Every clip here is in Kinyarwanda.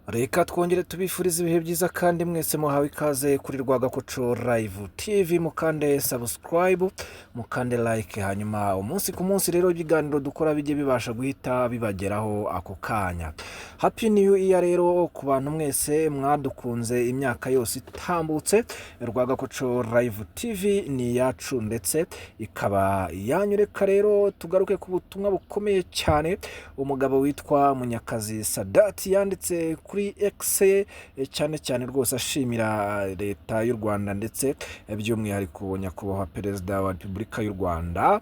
Reka twongere tubifurize ibihe byiza kandi mwese muhawe ikaze kuri Rwagakoco Live TV, mukande subscribe, mukande like, hanyuma umunsi ku munsi rero ibiganiro dukora bijye bibasha guhita bibageraho ako kanya. Happy New Year rero ku bantu mwese mwadukunze imyaka yose itambutse. Rwagakoco Live TV ni yacu ndetse ikaba yanyureka rero tugaruke ku butumwa bukomeye cyane. Umugabo witwa Munyakazi Sadat yanditse kuri X cyane cyane rwose ashimira leta y'u Rwanda ndetse by'umwihariko nyakubahwa perezida wa Repubulika y'u Rwanda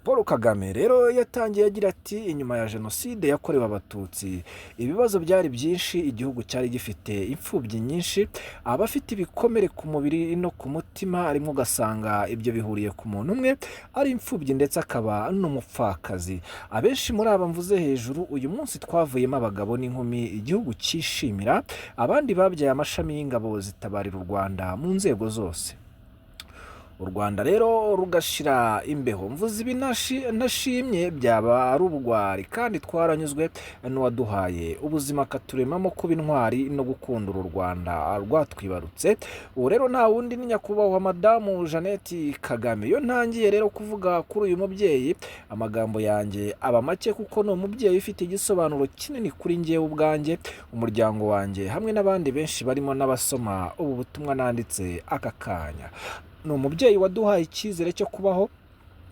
Paul Kagame. Rero yatangiye agira ati inyuma ya jenoside yakorewe abatutsi ibibazo byari byinshi, igihugu cyari gifite imfubyi nyinshi, abafite ibikomere ku mubiri no ku mutima, arimo ugasanga ibyo bihuriye ku muntu umwe ari imfubyi ndetse akaba n'umupfakazi. Abenshi muri aba mvuze hejuru uyu munsi twavuyemo abagabo n'inkumi igihugu cyishimira, abandi babyaye amashami y'ingabo zitabarira u Rwanda mu nzego zose. U Rwanda rero rugashira imbeho, mvuze ibi nashimye byaba ari ubugwari, kandi twaranyuzwe n'uwaduhaye ubuzima akaturemamo kuba intwari no gukunda u Rwanda rwatwibarutse. Ubu rero nta wundi ni nyakubahwa madamu Jeannette Kagame. Iyo ntangiye rero kuvuga kuri uyu mubyeyi amagambo yanjye aba make, kuko ni umubyeyi ufite igisobanuro kinini kuri njyewe ubwanjye, umuryango wanjye hamwe n'abandi benshi barimo n'abasoma ubu butumwa nanditse aka kanya. Ni umubyeyi waduhaye icyizere cyo kubaho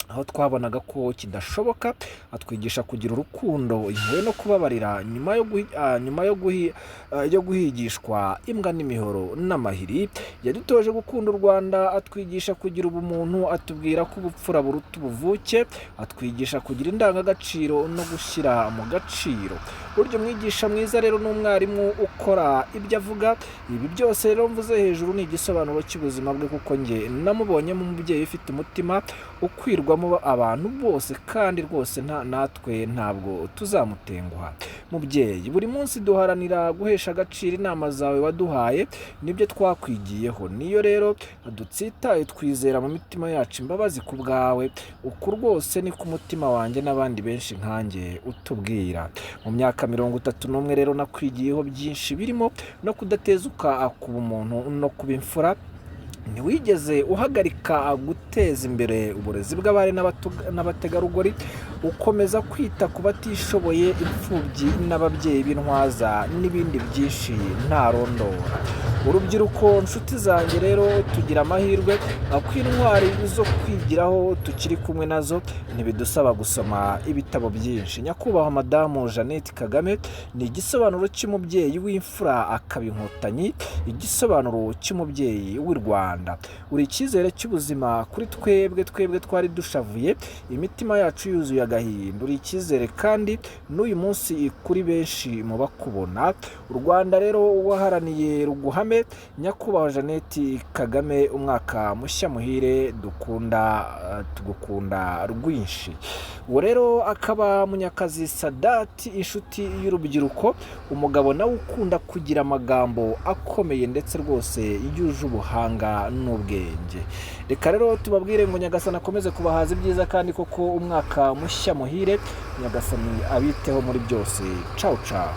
aho twabonaga ko kidashoboka, atwigisha kugira urukundo, impuhwe no kubabarira nyuma yo guhigishwa imbwa n'imihoro n'amahiri. Yadutoje gukunda u Rwanda, atwigisha kugira ubumuntu, atubwira ko ubupfura buruta ubuvuke, atwigisha kugira indangagaciro no gushyira mu gaciro. Burya umwigisha mwiza rero n'umwarimu ukora ibyo avuga. Ibi byose rero mvuze hejuru ni igisobanuro cy'ubuzima bwe, kuko njye namubonyemo umubyeyi ufite umutima ukwirwamo abantu bose, kandi rwose natwe ntabwo tuzamutenguha. Mubyeyi, buri munsi duharanira guhesha agaciro inama zawe waduhaye, nibyo twakwigiyeho. Niyo rero dutsitaye twizera mu mitima yacu imbabazi ku bwawe. Uku rwose ni ku mutima wanjye n'abandi benshi nkanjye utubwira. Mu myaka 31 rero nakwigiyeho byinshi, birimo no kudatezuka kuba umuntu no kuba imfura. Ntiwigeze uhagarika guteza imbere uburezi bw'abari n'abategarugori, ukomeza kwita ku batishoboye, imfubyi n'ababyeyi b'intwaza n'ibindi byinshi ntarondora. Urubyiruko nshuti zanjye rero tugira amahirwe ko intwari zo kwigiraho tukiri kumwe nazo, ntibidusaba gusoma ibitabo byinshi. Nyakubahwa madamu Jeannette Kagame ni igisobanuro cy'umubyeyi w'imfura akaba inkotanyi, igisobanuro cy'umubyeyi w'u Rwanda. Uri icyizere cy'ubuzima kuri twebwe twari dushavuye, imitima yacu yuzuye agahinda. Uri icyizere kandi n'uyu munsi kuri benshi mu bakubona. U Rwanda rero waharaniye ruguhame. Nyakubahwa Jeannette Kagame, umwaka mushya muhire, tugukunda rwinshi. Uwo rero akaba Munyakazi Sadat, inshuti y'urubyiruko, umugabo nawe ukunda kugira amagambo akomeye ndetse rwose yuje ubuhanga n'ubwenge. Reka rero tubabwire ngo Nyagasani akomeze kubahaza ibyiza, kandi koko umwaka mushya muhire, Nyagasani abiteho muri byose. Ciao ciao.